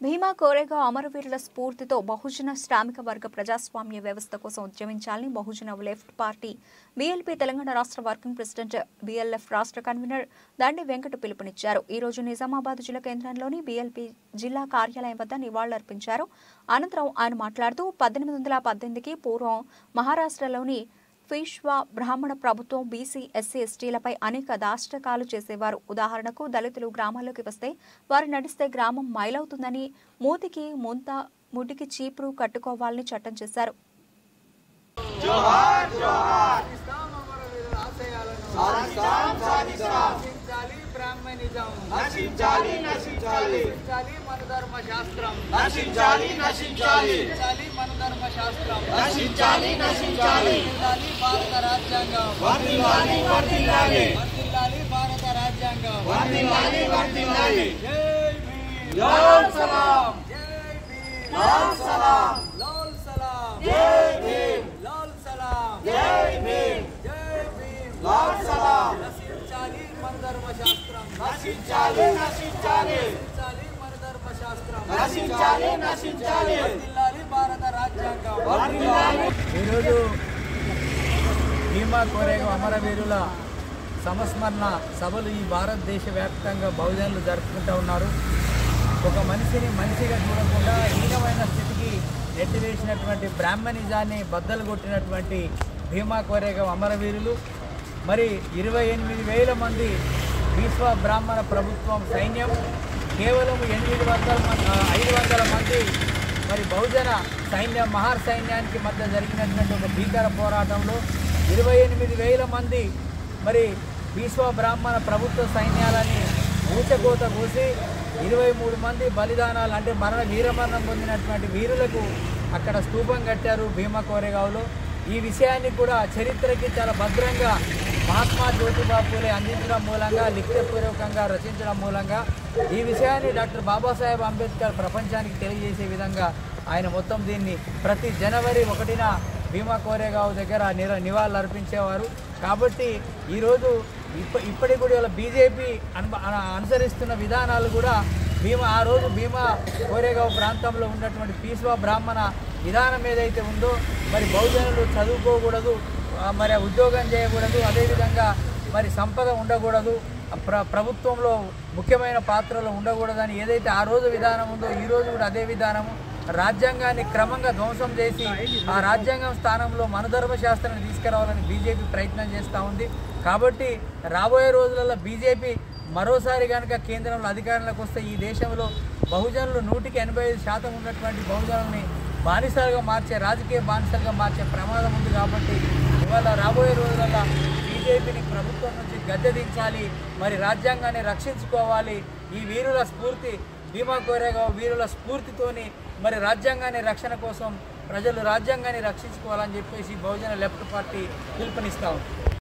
భీమా కోరేగావ్ అమరవీరుల స్ఫూర్తితో బహుజన శ్రామిక వర్గ ప్రజాస్వామ్య వ్యవస్థ కోసం ఉద్యమించాలని బహుజన లెఫ్ట్ పార్టీ బీఎల్పీ తెలంగాణ రాష్ట్ర వర్కింగ్ ప్రెసిడెంట్ బీఎల్ఎఫ్ రాష్ట్ర కన్వీనర్ దండి వెంకట పిలుపునిచ్చారు. ఈ రోజు నిజామాబాద్ జిల్లా కేంద్రంలోని బీఎల్పీ జిల్లా కార్యాలయం వద్ద నివాళులర్పించారు. అనంతరం ఆయన మాట్లాడుతూ 1818కి పూర్వం మహారాష్ట్రలోని పీష్వా బ్రాహ్మణ ప్రభుత్వం బీసీ ఎస్సీ ఎస్టీలపై అనేక దాష్టికాలు చేసేవారు. ఉదాహరణకు దళితులు గ్రామాల్లోకి వస్తే వారు నడిస్తే గ్రామం మైలవుతుందని మూతికి ముంత ముడికి చీపురు కట్టుకోవాలని చట్టం చేశారు. ఈరోజు భీమా కోరేగావ్ అమరవీరుల సంస్మరణ సభలు ఈ భారతదేశ వ్యాప్తంగా బహుజనులు జరుపుకుంటూ ఉన్నారు. ఒక మనిషిని మనిషిగా చూడకుండా హీనమైన స్థితికి నెట్టివేసినటువంటి బ్రాహ్మణిజాన్ని బద్దలు కొట్టినటువంటి భీమా కోరేగావ్ అమరవీరులు మరి 28,000 మంది విశ్వ బ్రాహ్మణ ప్రభుత్వం సైన్యం కేవలం 500 మంది మరి బహుజన సైన్యం మహార్ సైన్యానికి మధ్య జరిగినటువంటి ఒక భీకర పోరాటంలో 28,000 మంది మరి విశ్వ బ్రాహ్మణ ప్రభుత్వ సైన్యాలని ఊచకోత కూసి 23 మంది బలిదానాలు అంటే వీరమరణం పొందినటువంటి వీరులకు అక్కడ స్తూపం కట్టారు భీమా కోరేగావ్లో. ఈ విషయాన్ని కూడా చరిత్రకి చాలా భద్రంగా మహాత్మా జ్యోతిబా పూలే అందించడం మూలంగా లిఖితపూర్వకంగా రచించడం మూలంగా ఈ విషయాన్ని డాక్టర్ బాబాసాహెబ్ అంబేద్కర్ ప్రపంచానికి తెలియజేసే విధంగా ఆయన మొత్తం దీన్ని ప్రతి జనవరి 1న భీమా కోరేగావ్ దగ్గర నివాళులు అర్పించేవారు. కాబట్టి ఈరోజు ఇప్పటికి కూడా బీజేపీ అనుసరిస్తున్న విధానాలు కూడా ఆ రోజు భీమా కోరేగావ్ ప్రాంతంలో ఉన్నటువంటి పీష్వా బ్రాహ్మణ విధానం ఏదైతే ఉందో మరి బహుజనులు చదువుకోకూడదు, మరి ఉద్యోగం చేయకూడదు, అదేవిధంగా మరి సంపద ఉండకూడదు, ప్రభుత్వంలో ముఖ్యమైన పాత్రలో ఉండకూడదని ఏదైతే ఆ రోజు విధానం ఉందో ఈ రోజు కూడా అదే విధానము రాజ్యాంగాన్ని క్రమంగా ధ్వంసం చేసి ఆ రాజ్యాంగం స్థానంలో మనధర్మ శాస్త్రాన్ని తీసుకురావాలని బీజేపీ ప్రయత్నం చేస్తూ ఉంది. కాబట్టి రాబోయే రోజులలో బీజేపీ మరోసారి కనుక కేంద్రంలో అధికారంలోకి వస్తే ఈ దేశంలో బహుజనులు 185% ఉన్నటువంటి బహుజనుల్ని బానిసలుగా మార్చే రాజకీయ బానిసలుగా మార్చే ప్రమాదం ఉంది. కాబట్టి ఇవాళ రాబోయే రోజులలో బీజేపీని ప్రభుత్వం నుంచి గద్దెదించాలి, మరి రాజ్యాంగాన్ని రక్షించుకోవాలి. ఈ వీరుల స్ఫూర్తి భీమా కోరేగావ్ వీరుల స్ఫూర్తితోని మరి రాజ్యాంగాన్ని రక్షణ కోసం ప్రజలు రాజ్యాంగాన్ని రక్షించుకోవాలని చెప్పేసి బహుజన లెఫ్ట్ పార్టీ పిలుపునిస్తా ఉంది.